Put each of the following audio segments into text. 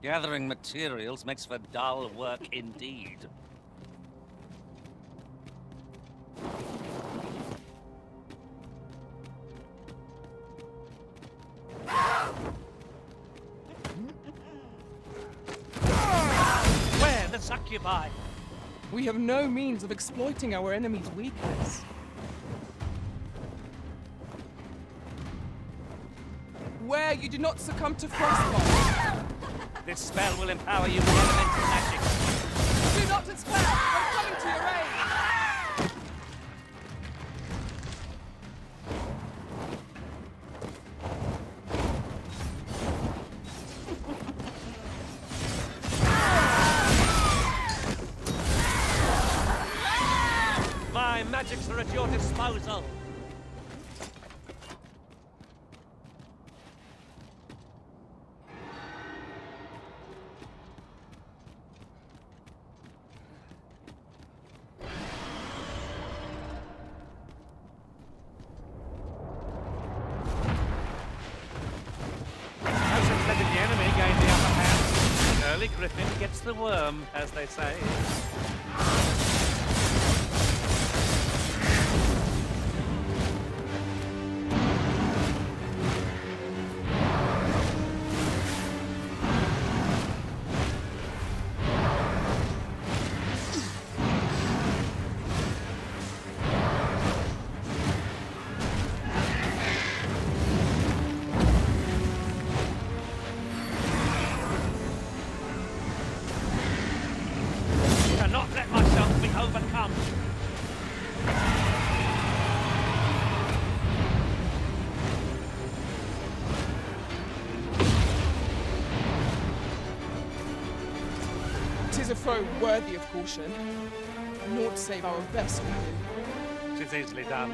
Gathering materials makes for dull work indeed. Where the succubi? We have no means of exploiting our enemy's weakness. Where you do not succumb to frostbite. This spell will empower you with elemental magic. Do not despair! I'm coming to your aid! My magics are at your disposal. Hasn't letting the enemy gain the upper hand. An early griffin gets the worm, as they say. Cannot let myself be overcome. Tis a foe worthy of caution. Naught save our best we do. 'Tis easily done.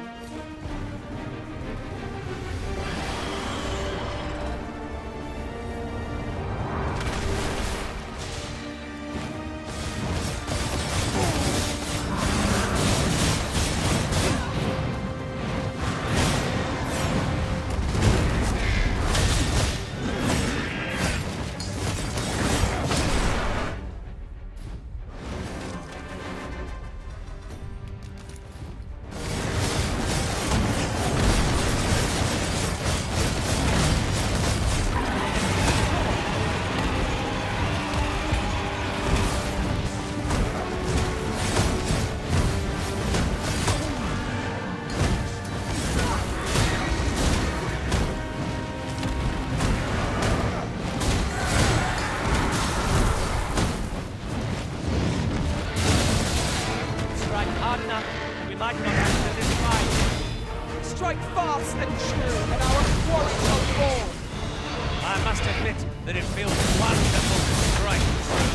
Strike hard enough, we might not have to this fight. Strike fast and true, and our quarry shall fall. I must admit that it feels wonderful to strike true.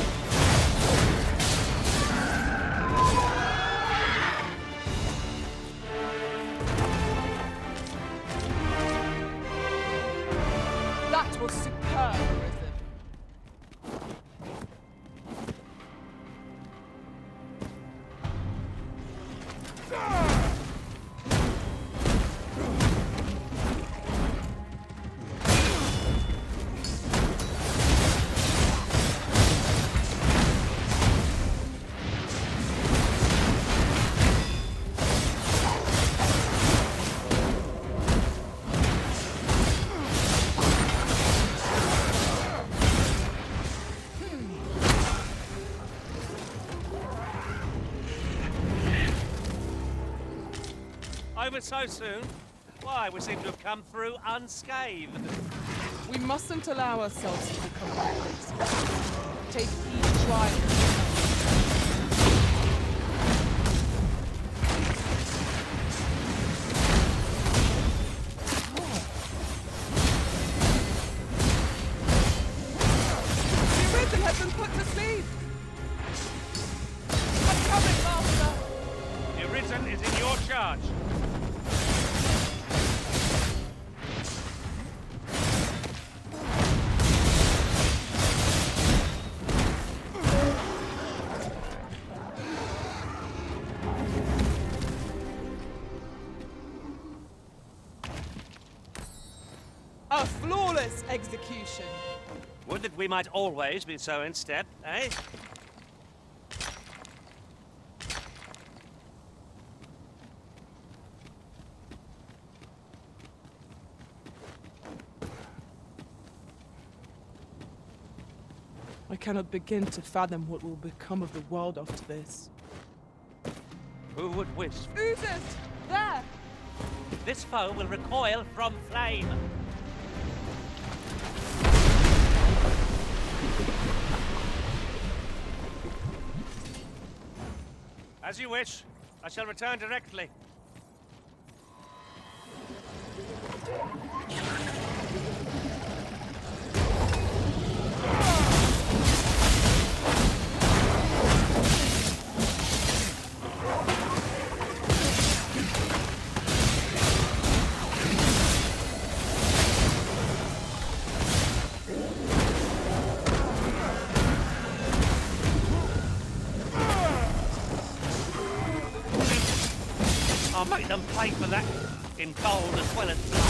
That was superb, Arisen. Over so soon? Why, we seem to have come through unscathed. We mustn't allow ourselves to become reckless. Take each trial. The Arisen has been put to sleep. I'm coming, Master. The Arisen is in your charge. A flawless execution. Would that we might always be so in step, eh? I cannot begin to fathom what will become of the world after this. Who would wish? Oozes! There! This foe will recoil from flame. As you wish. I shall return directly. I'll make them pay for that in gold as well as blood.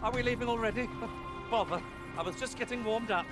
Are we leaving already? Bother. I was just getting warmed up.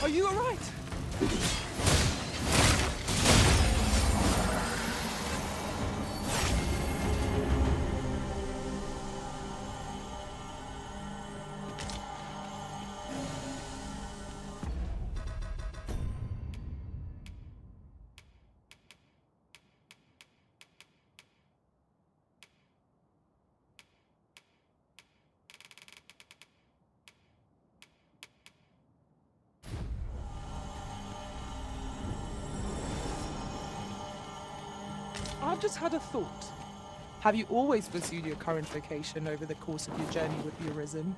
Are you alright? I've just had a thought. Have you always pursued your current vocation over the course of your journey with the Arisen?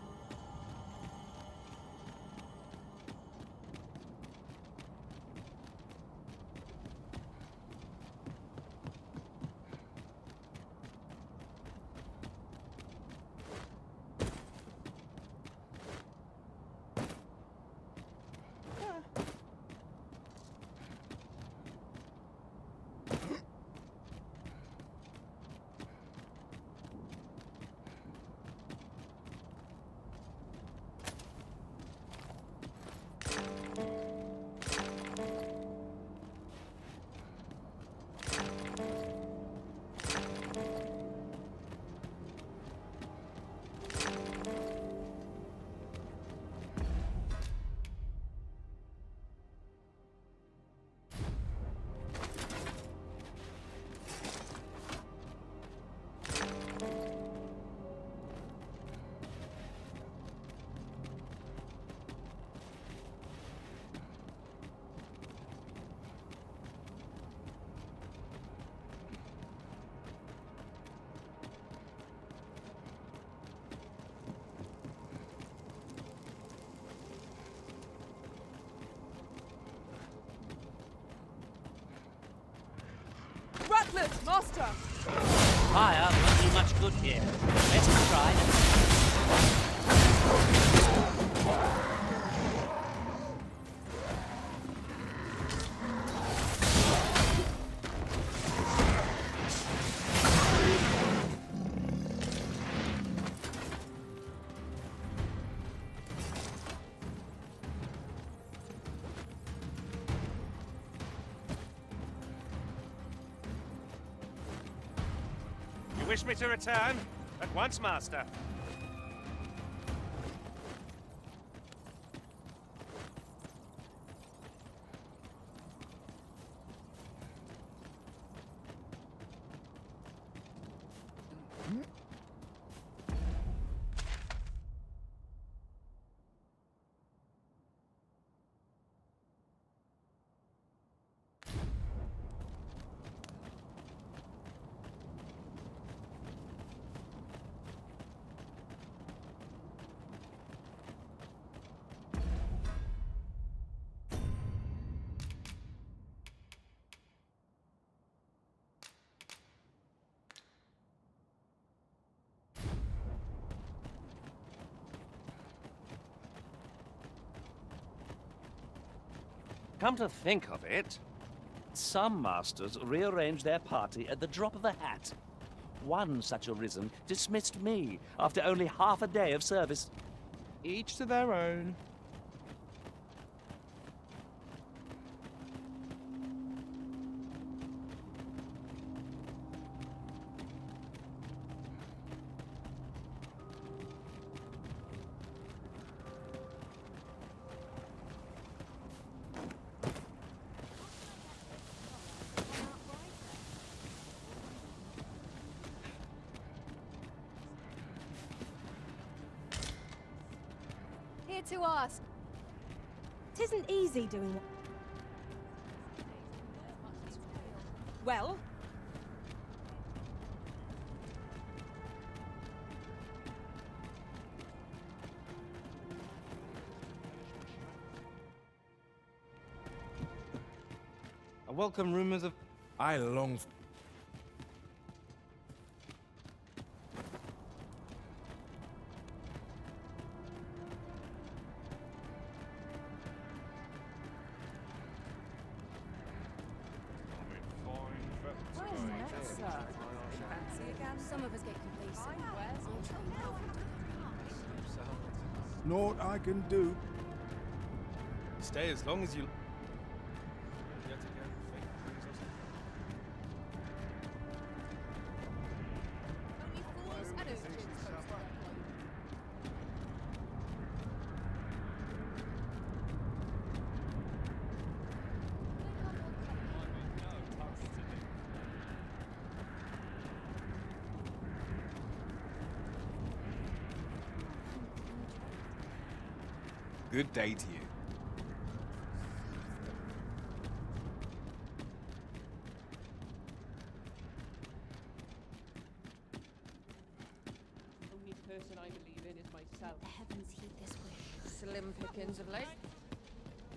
Atlas, master! Fire won't do much good here. Let's try it. You wish me to return? At once, master. Come to think of it, some masters rearrange their party at the drop of a hat. One such arisen dismissed me after only half a day of service. Each to their own. Here to ask. 'Tisn't easy doing what. Well, I welcome rumors of... I long Some of us get complacent. Naught I can do. Stay as long as you... Good day to you. only person I believe in is myself. The heavens heed this wish. Slim pickings of late.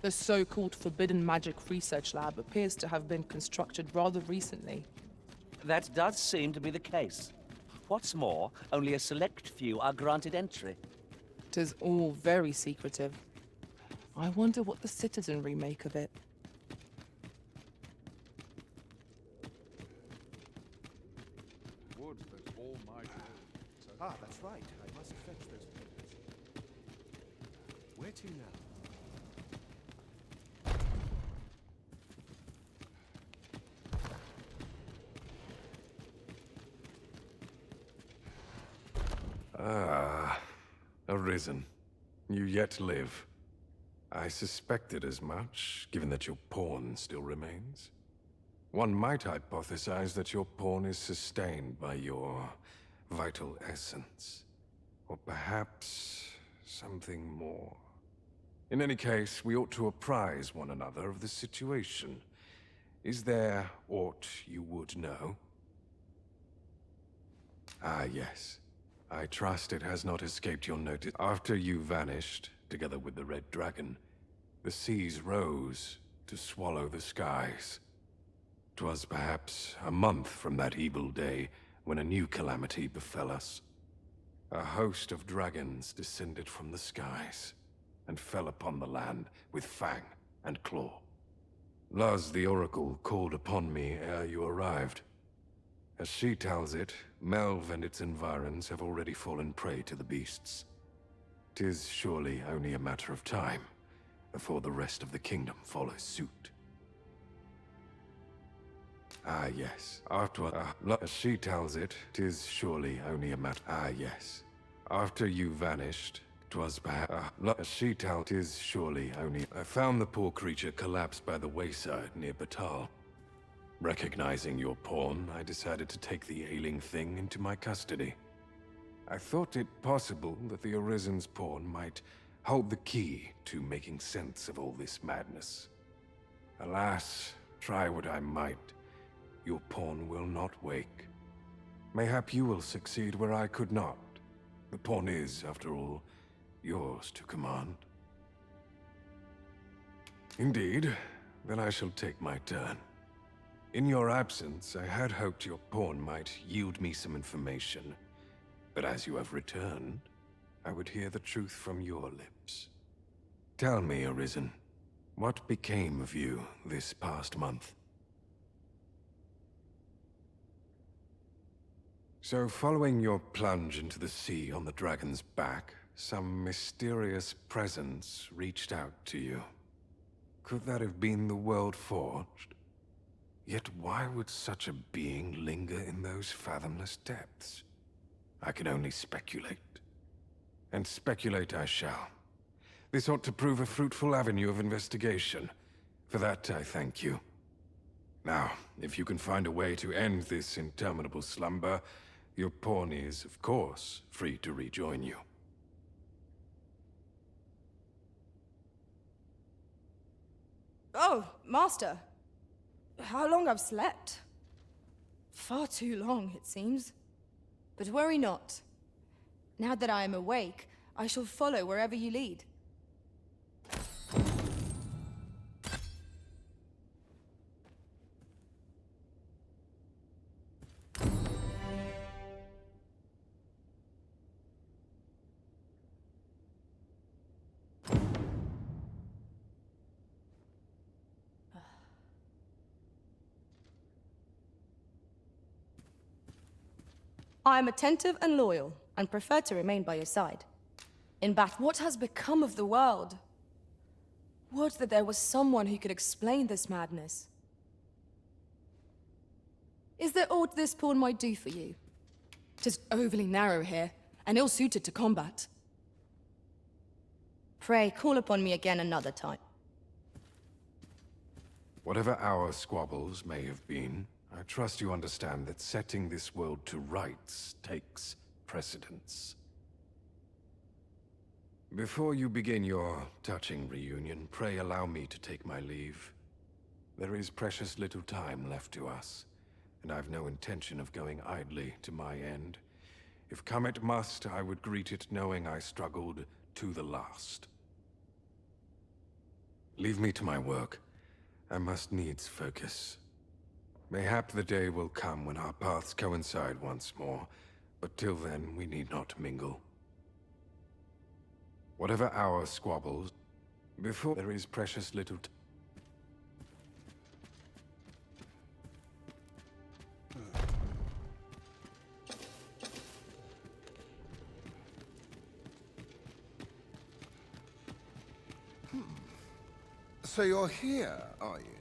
The so-called Forbidden Magic Research Lab appears to have been constructed rather recently. That does seem to be the case. What's more, only a select few are granted entry. It is all very secretive. I wonder what the citizenry make of it. Would that all might live. Ah, that's right. I must fetch those papers. Where to now? Ah, arisen. You yet live. I suspected as much, given that your pawn still remains. One might hypothesize that your pawn is sustained by your vital essence. Or perhaps something more. In any case, we ought to apprise one another of the situation. Is there aught you would know? Ah, yes. I trust it has not escaped your notice. After you vanished, together with the Red Dragon, the seas rose to swallow the skies. 'Twas perhaps a month from that evil day when a new calamity befell us. A host of dragons descended from the skies and fell upon the land with fang and claw. Luz the Oracle called upon me ere you arrived. As she tells it, Melve and its environs have already fallen prey to the beasts. 'Tis surely only a matter of time before the rest of the kingdom follows suit. Ah, yes. As she tells it, 'tis surely only a matter. Ah, yes. After you vanished, 'twas perhaps. As she tells, 'tis surely only. I found the poor creature collapsed by the wayside near Batal. Recognizing your pawn, I decided to take the ailing thing into my custody. I thought it possible that the Arisen's pawn might hold the key to making sense of all this madness. Alas, try what I might, your pawn will not wake. Mayhap you will succeed where I could not. The pawn is, after all, yours to command. Indeed, then I shall take my turn. In your absence, I had hoped your pawn might yield me some information. But as you have returned, I would hear the truth from your lips. Tell me, Arisen, what became of you this past month? So, following your plunge into the sea on the dragon's back, some mysterious presence reached out to you. Could that have been the World Forged? Yet why would such a being linger in those fathomless depths? I can only speculate. And speculate I shall. This ought to prove a fruitful avenue of investigation. For that, I thank you. Now, if you can find a way to end this interminable slumber, your pawn is, of course, free to rejoin you. Oh, Master. How long I've slept? Far too long, it seems. But worry not. Now that I am awake, I shall follow wherever you lead. I am attentive and loyal, and prefer to remain by your side. In battle, what has become of the world? Would that there was someone who could explain this madness. Is there aught this pawn might do for you? 'Tis overly narrow here, and ill-suited to combat. Pray, call upon me again another time. Whatever our squabbles may have been, I trust you understand that setting this world to rights takes precedence. Before you begin your touching reunion, pray allow me to take my leave. There is precious little time left to us, and I've no intention of going idly to my end. If come it must, I would greet it knowing I struggled to the last. Leave me to my work. I must needs focus. Mayhap the day will come when our paths coincide once more, but till then we need not mingle. Whatever our squabbles, before there is precious little So you're here, are you?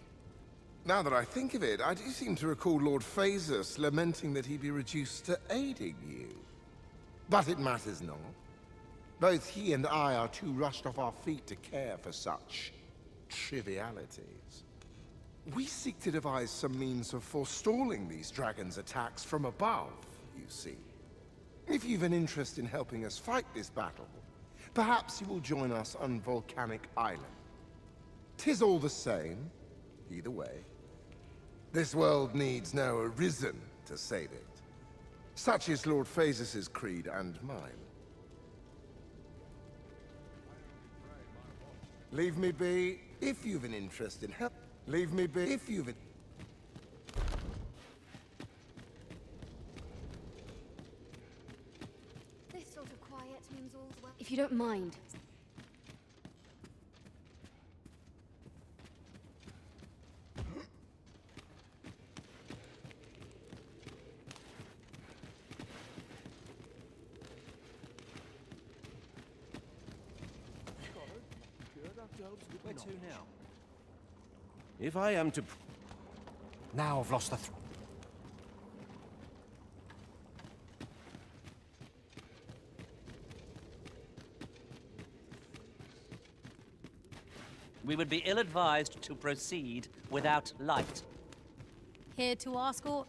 Now that I think of it, I do seem to recall Lord Phasus lamenting that he be reduced to aiding you. But it matters not. Both he and I are too rushed off our feet to care for such trivialities. We seek to devise some means of forestalling these dragons' attacks from above, you see. If you've an interest in helping us fight this battle, perhaps you will join us on Volcanic Island. 'Tis all the same, either way. This world needs no Arisen to save it. Such is Lord Phasus's creed and mine. Leave me be if you've an interest in help. Leave me be if you've an... don't mind. Where to now? If I am to... Now I've lost the... We would be ill-advised to proceed without light. Here to ask or...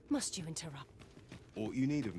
Must you interrupt? All you need of...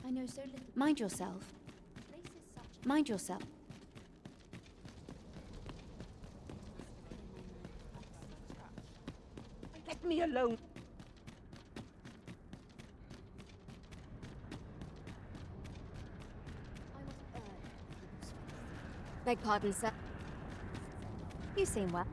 I know so little. Mind yourself. Mind yourself. Let me alone. Beg pardon, sir. You seem well.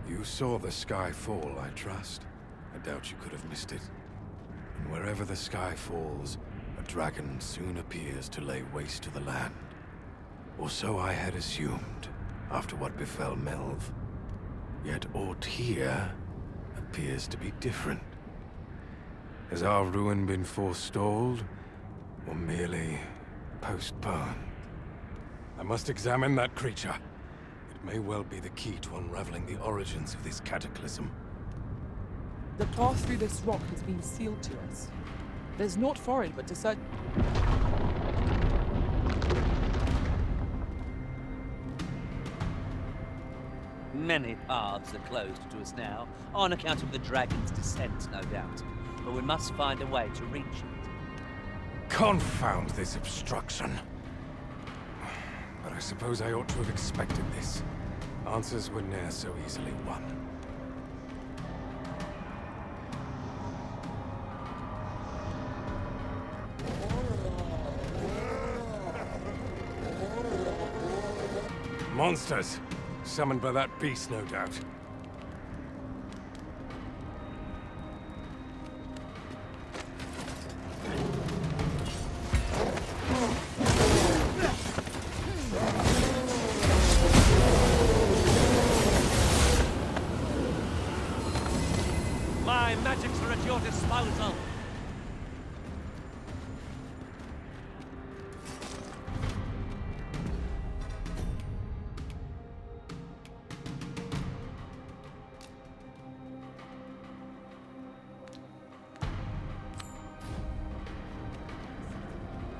You saw the sky fall, I trust. I doubt you could have missed it. And wherever the sky falls, a dragon soon appears to lay waste to the land. Or so I had assumed, after what befell Melv. Yet aught here appears to be different. Has our ruin been forestalled, or merely postponed? I must examine that creature. It may well be the key to unraveling the origins of this cataclysm. The path through this rock has been sealed to us. There's naught for it but to search. Many paths are closed to us now, on account of the dragon's descent, no doubt. But we must find a way to reach it. Confound this obstruction! But I suppose I ought to have expected this. Answers were ne'er so easily won. Monsters! Summoned by that beast, no doubt. My magics are at your disposal.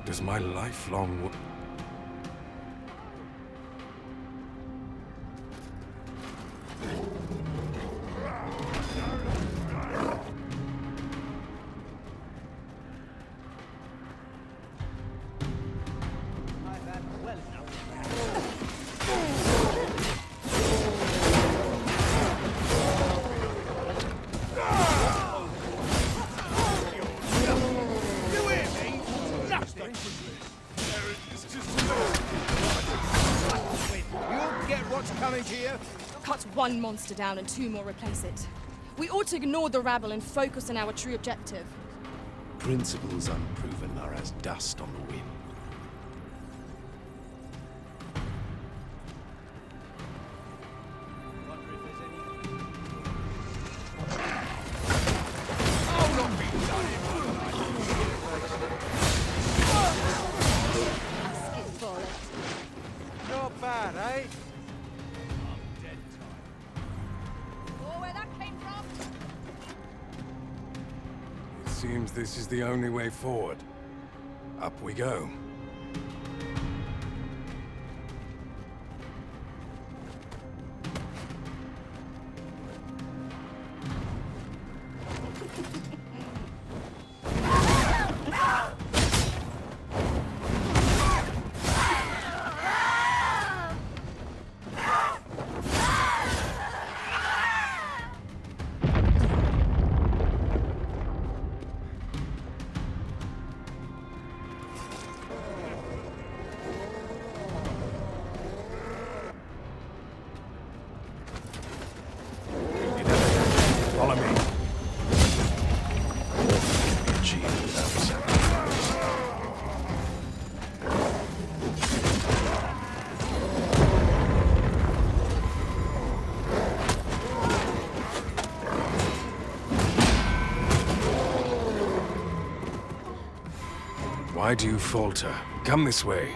Does my lifelong... What's coming to you? Cut one monster down and 2 more replace it. We ought to ignore the rabble and focus on our true objective. Principles unproven are as dust on the wind. Not bad, eh? Oh, where that came from? It seems this is the only way forward. Up we go. Follow me. Nothing can be achieved without sacrifice. Why do you falter? Come this way.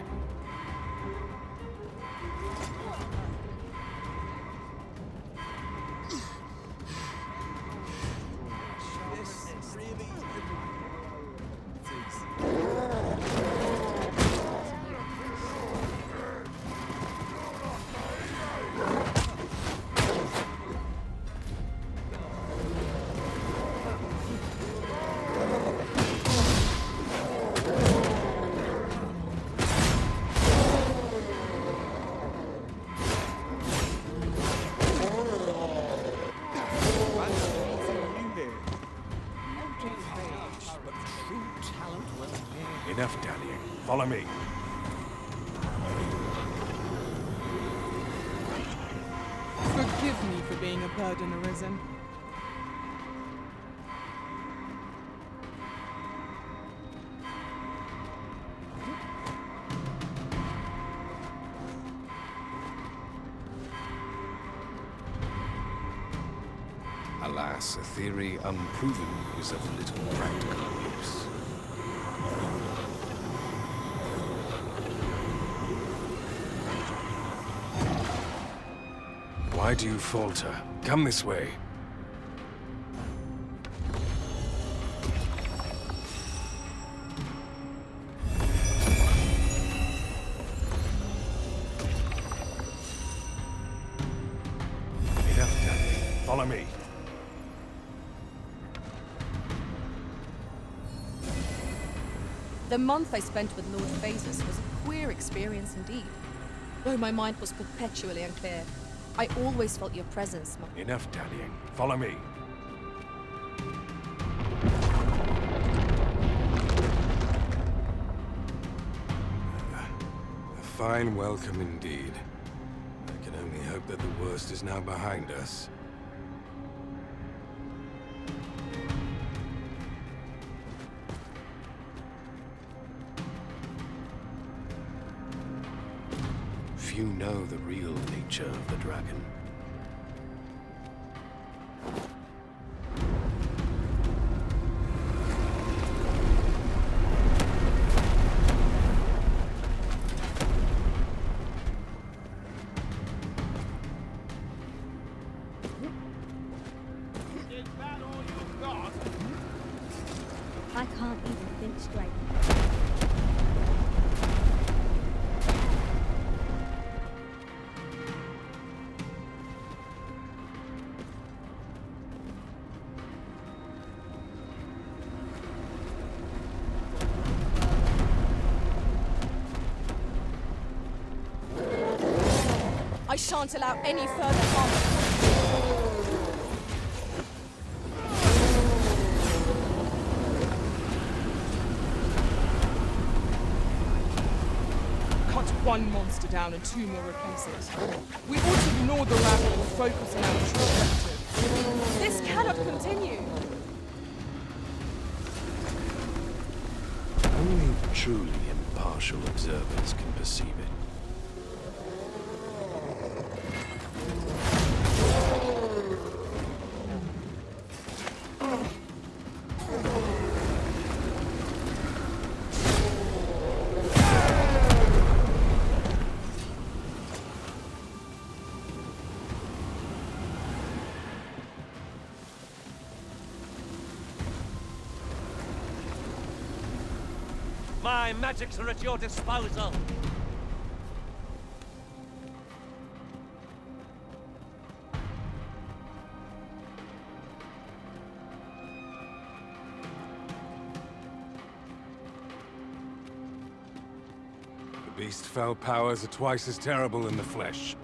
Enough dallying. Follow me. Forgive me for being a burden arisen. Alas, a theory unproven is of little practical use. Why do you falter? Come this way. Enough, Danny. Follow me. The month I spent with Lord Phasus was a queer experience indeed. Though my mind was perpetually unclear, I always felt your presence. Enough dallying. Follow me. A fine welcome indeed. I can only hope that the worst is now behind us. Few know the real nature of the dragon. I can't even think straight. I shan't allow any further harm. Cut one monster down and 2 more replaces. We ought to ignore the lab and focus on our true objective. This cannot continue. Only truly impartial observers can perceive it. My magics are at your disposal. The beast's fell powers are twice as terrible in the flesh.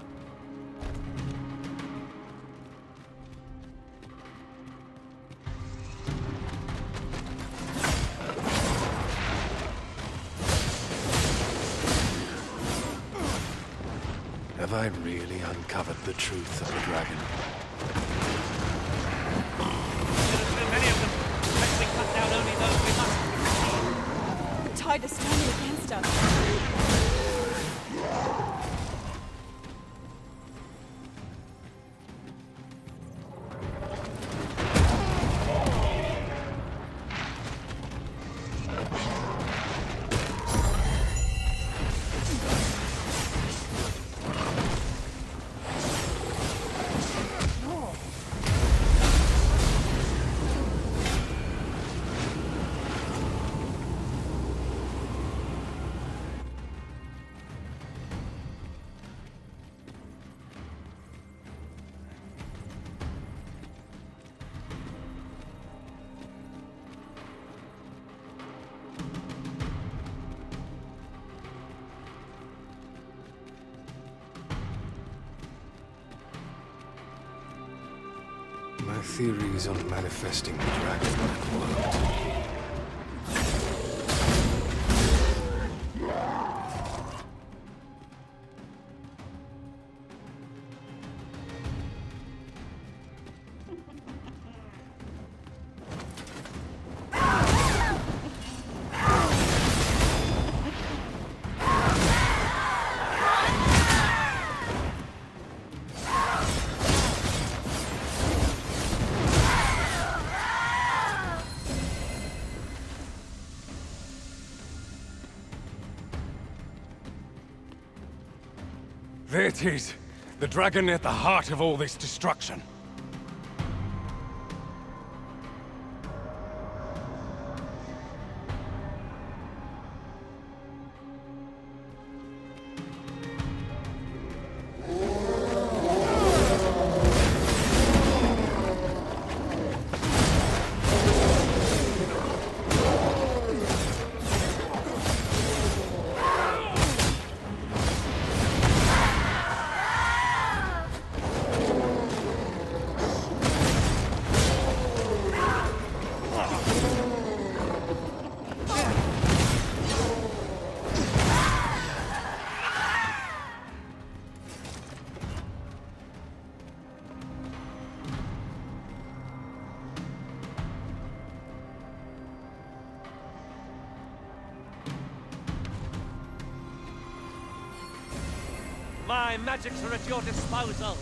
Have I really uncovered the truth of the dragon? There are too many of them. Let's cut down only those we must. The tide is turning against us. My theories on manifesting the dragon have worked. There it is! The dragon at the heart of all this destruction. My magics are at your disposal.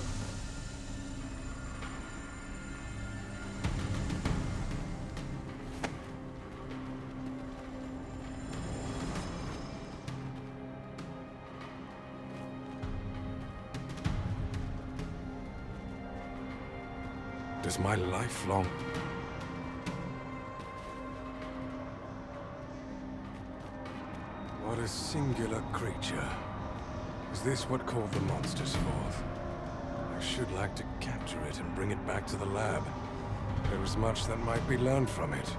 Does my lifelong... What a singular creature. Is this what called the monsters forth? I should like to capture it and bring it back to the lab. There is much that might be learned from it.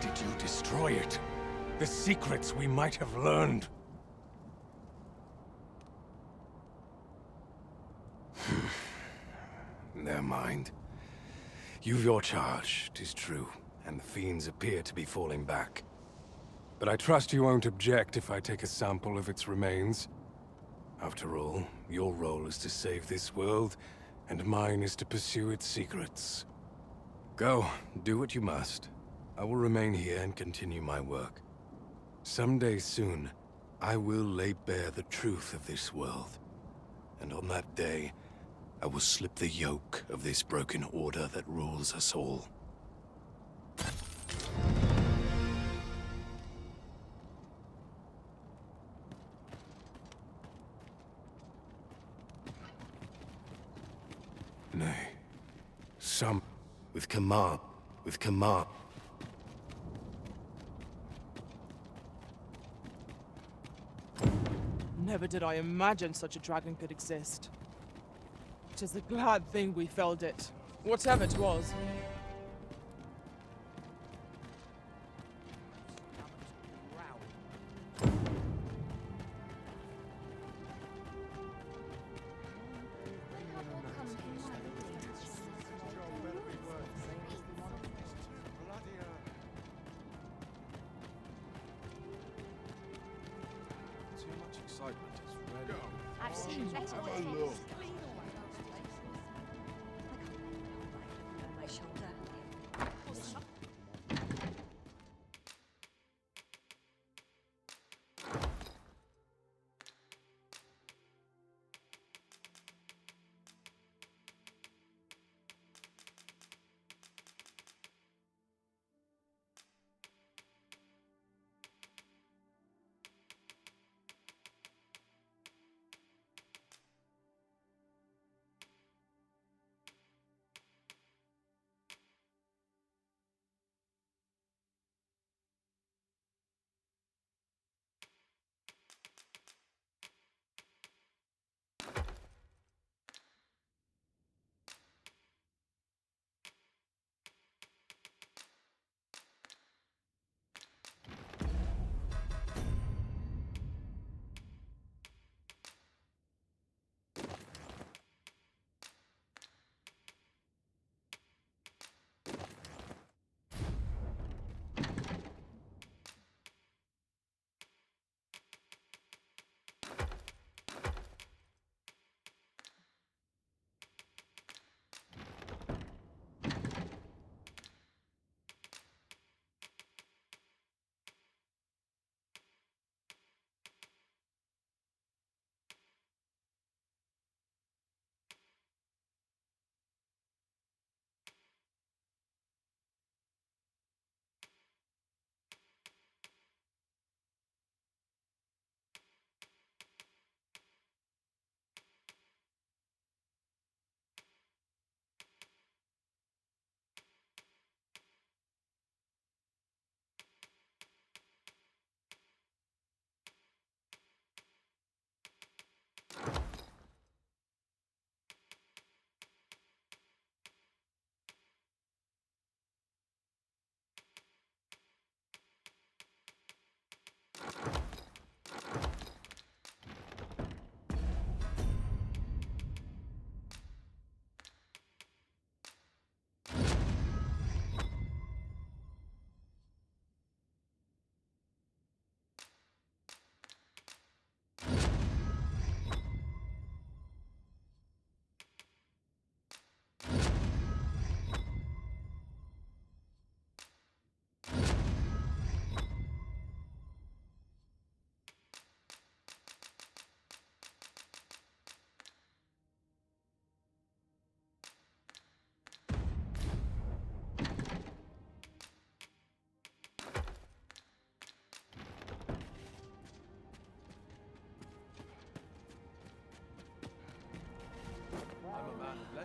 did you destroy it? The secrets we might have learned. Never mind. You've your charge, 'tis true, and the fiends appear to be falling back. But I trust you won't object if I take a sample of its remains. After all, your role is to save this world, and mine is to pursue its secrets. Go, do what you must. I will remain here and continue my work. Someday soon, I will lay bare the truth of this world. And on that day, I will slip the yoke of this broken order that rules us all. Nay, some with command. Never did I imagine such a dragon could exist. It is a glad thing we felled it, whatever it was. Too much excitement is ready. I've seen better days. My shoulder.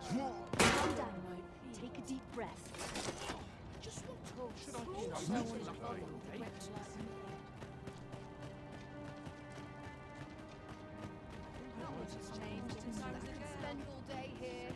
Calm down. Take a deep breath. Spend all day here.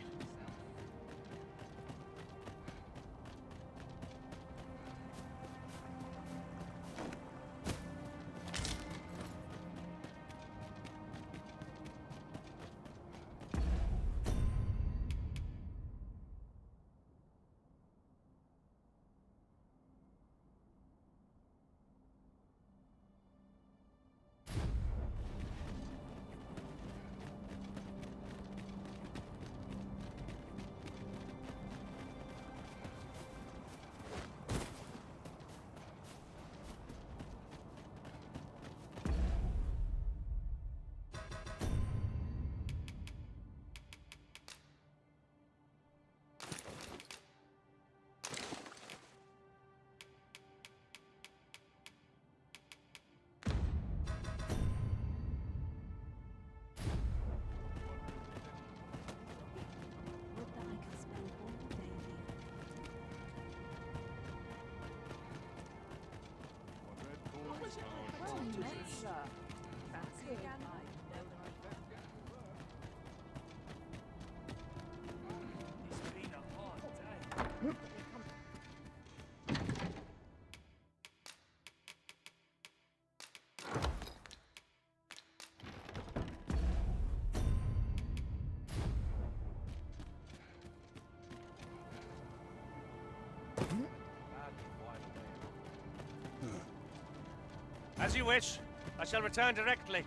As you wish. I shall return directly.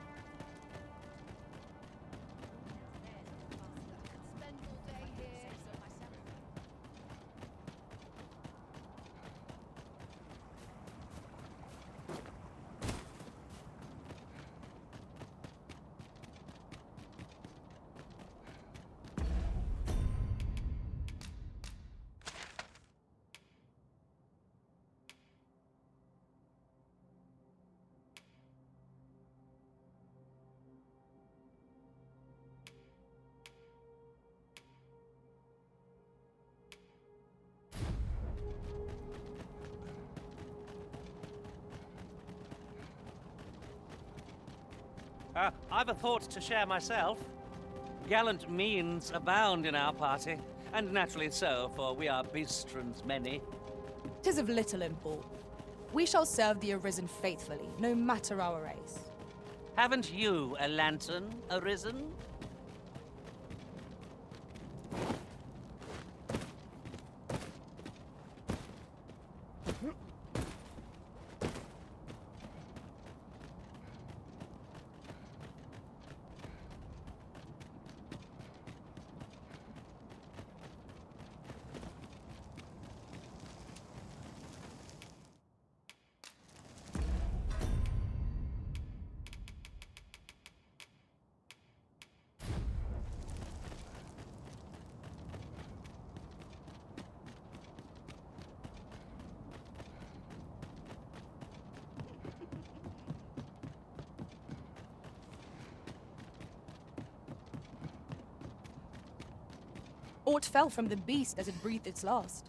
I've a thought to share myself. Gallant means abound in our party, and naturally so, for we are beastrons many. 'Tis of little import. We shall serve the Arisen faithfully, no matter our race. Haven't you a lantern arisen? Aught fell from the beast as it breathed its last.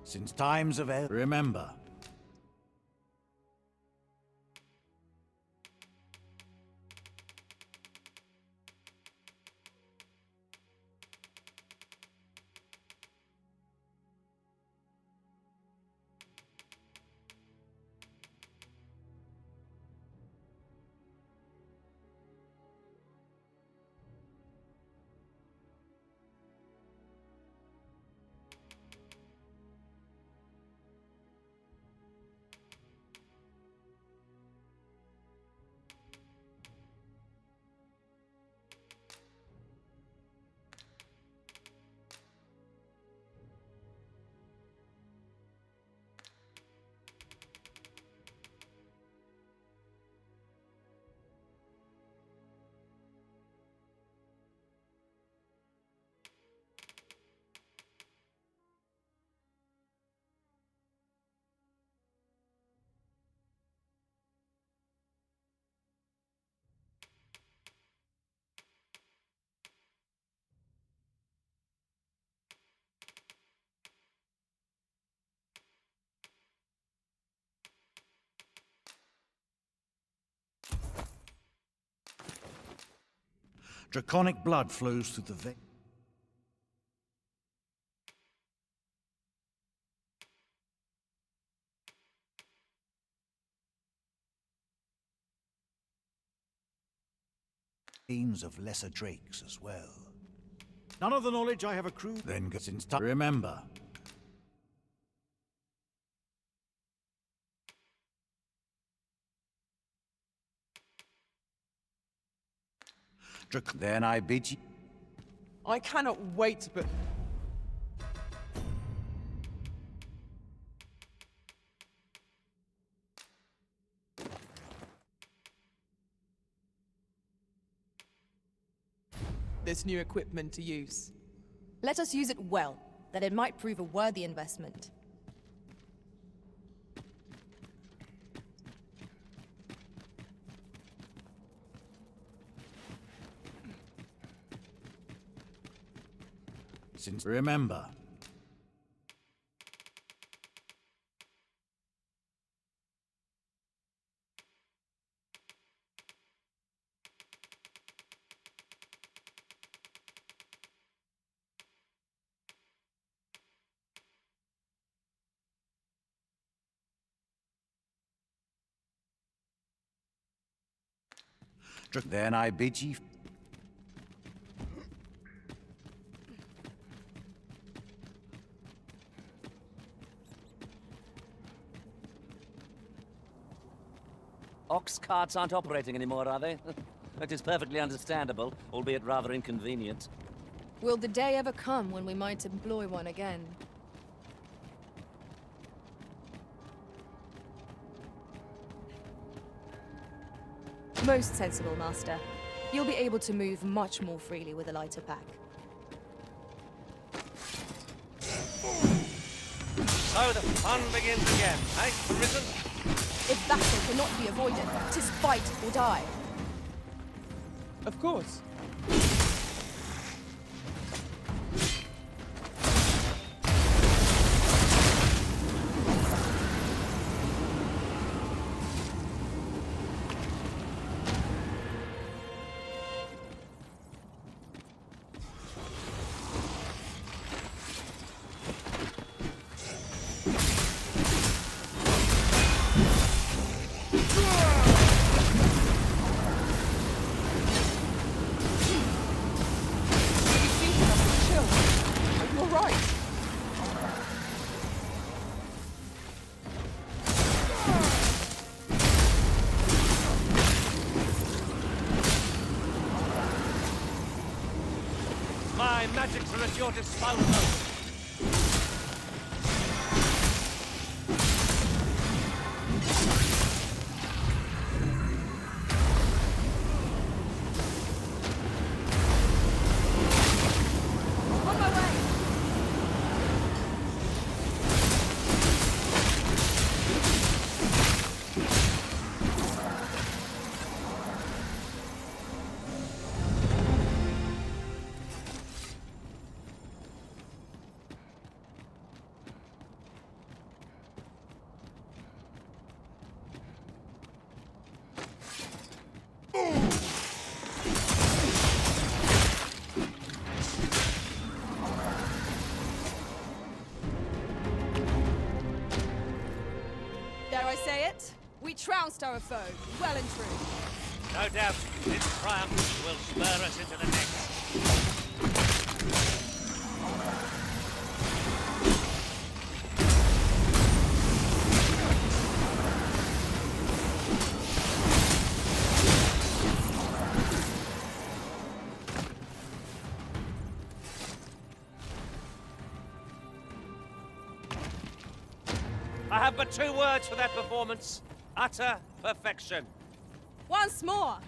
Since times of eld, remember. Draconic blood flows through the veins of lesser drakes as well. None of the knowledge I have accrued then since time. Remember. Then I bid you. I cannot wait, but this new equipment to use. Let us use it well, that it might prove a worthy investment. Since remember. Then I bid ye. Ox carts aren't operating anymore, are they? That is perfectly understandable, albeit rather inconvenient. Will the day ever come when we might employ one again? Most sensible, Master. You'll be able to move much more freely with a lighter pack. So the fun begins again, eh, Risen? If battle cannot be avoided, 'tis fight or die. Of course. My magics are at your disposal. On my way! Dare I say it? We trounced our foe, well and true. No doubt, this triumph will spur us into the next. I have but two words for that performance. Utter perfection. Once more!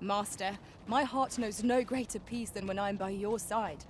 Master, my heart knows no greater peace than when I am by your side.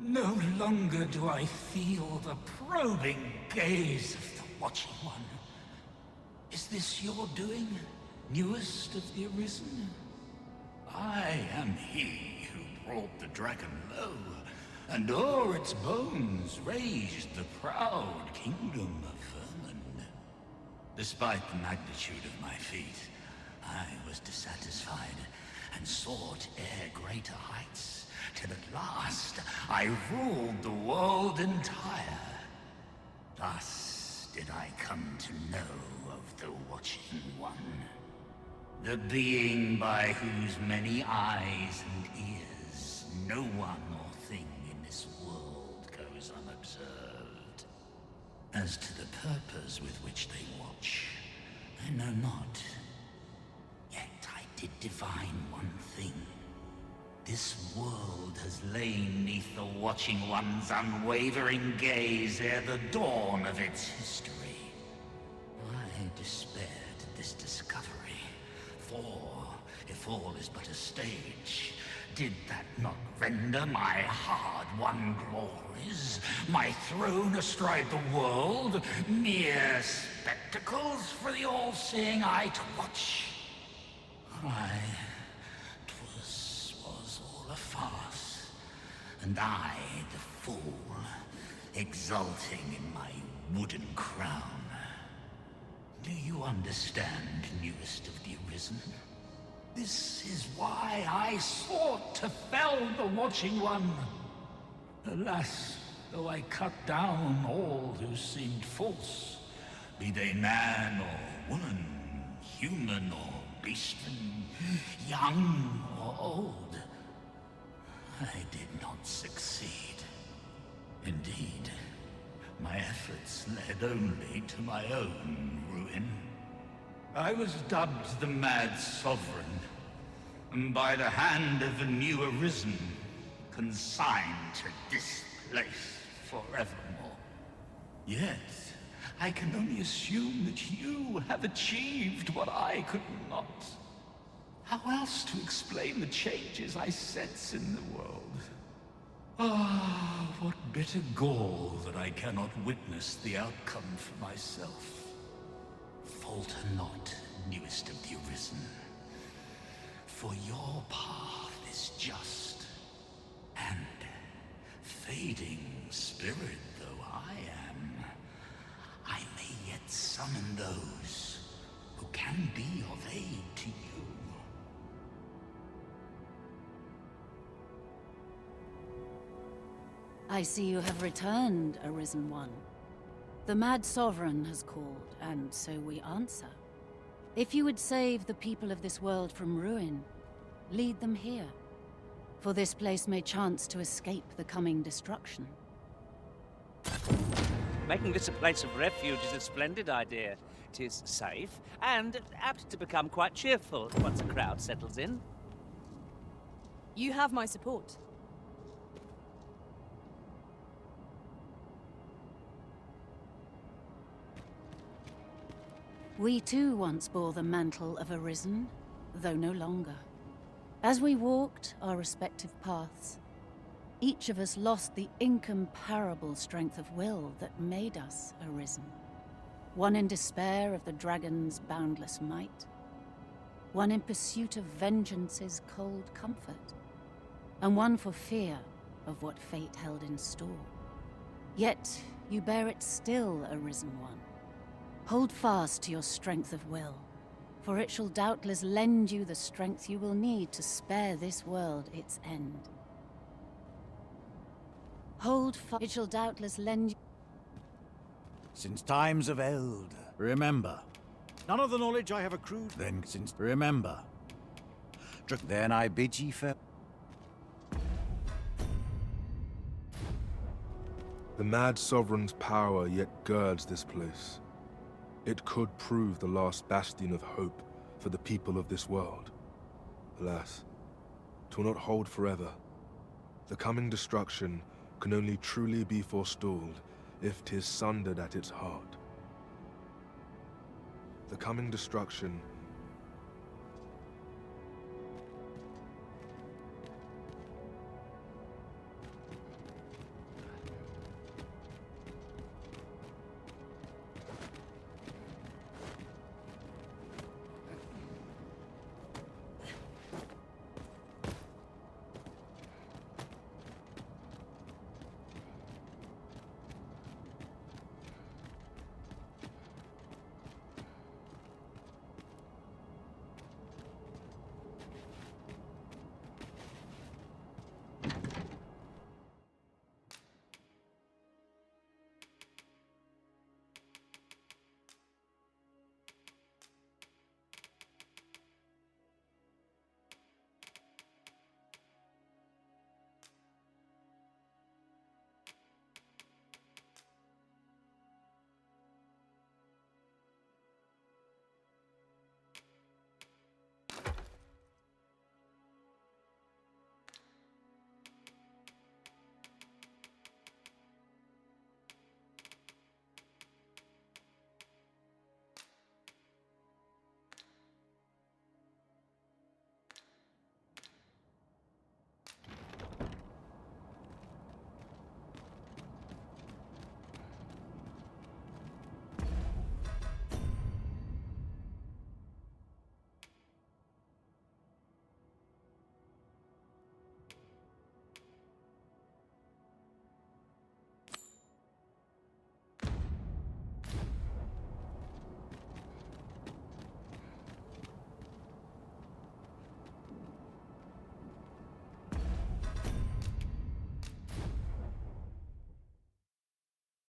No longer do I feel the probing gaze of the Watching One. Is this your doing, newest of the Arisen? I am he who brought the dragon low, and o'er its bones raised the proud kingdom of vermin. Despite the magnitude of my feat, I was dissatisfied and sought e'er greater heights, till at last I ruled the world entire. Thus did I come to know of the Watching One, the being by whose many eyes and ears no one or thing in this world goes unobserved. As to the purpose with which they watch, I know not. Yet I did divine one thing. This world has lain neath the Watching One's unwavering gaze ere the dawn of its history. I despaired at this discovery, for if all is but a stage, did that not render my hard-won glories, my throne astride the world, mere spectacles for the all-seeing eye to watch? Aye. Was all a farce, and I, the fool, exulting in my wooden crown. Do you understand, newest of the Arisen? This is why I sought to fell the Watching One. Alas, though I cut down all who seemed false, be they man or woman, human or beastman, young or old, I did not succeed. Indeed, my efforts led only to my own ruin. I was dubbed the Mad Sovereign, and by the hand of a new Arisen, consigned to this place forevermore. Yet, I can only assume that you have achieved what I could not. How else to explain the changes I sense in the world? Ah, what bitter gall that I cannot witness the outcome for myself. Falter not, newest of the Arisen, for your path is just, and fading spirit though I am, I may yet summon those who can be of aid to you. I see you have returned, Arisen One. The Mad Sovereign has called, and so we answer. If you would save the people of this world from ruin, lead them here. For this place may chance to escape the coming destruction. Making this a place of refuge is a splendid idea. It is safe and apt to become quite cheerful once a crowd settles in. You have my support. We too once bore the mantle of Arisen, though no longer. As we walked our respective paths, each of us lost the incomparable strength of will that made us Arisen. One in despair of the dragon's boundless might, one in pursuit of vengeance's cold comfort, and one for fear of what fate held in store. Yet you bear it still, Arisen One. Hold fast to your strength of will, for it shall doubtless lend you the strength you will need to spare this world its end. Hold fast, it shall doubtless lend you... Since times of eld, remember. None of the knowledge I have accrued, then since... Remember. Then I bid ye farewell. The Mad Sovereign's power yet girds this place. It could prove the last bastion of hope for the people of this world. Alas, 'twill not hold forever. The coming destruction can only truly be forestalled if 'tis sundered at its heart. The coming destruction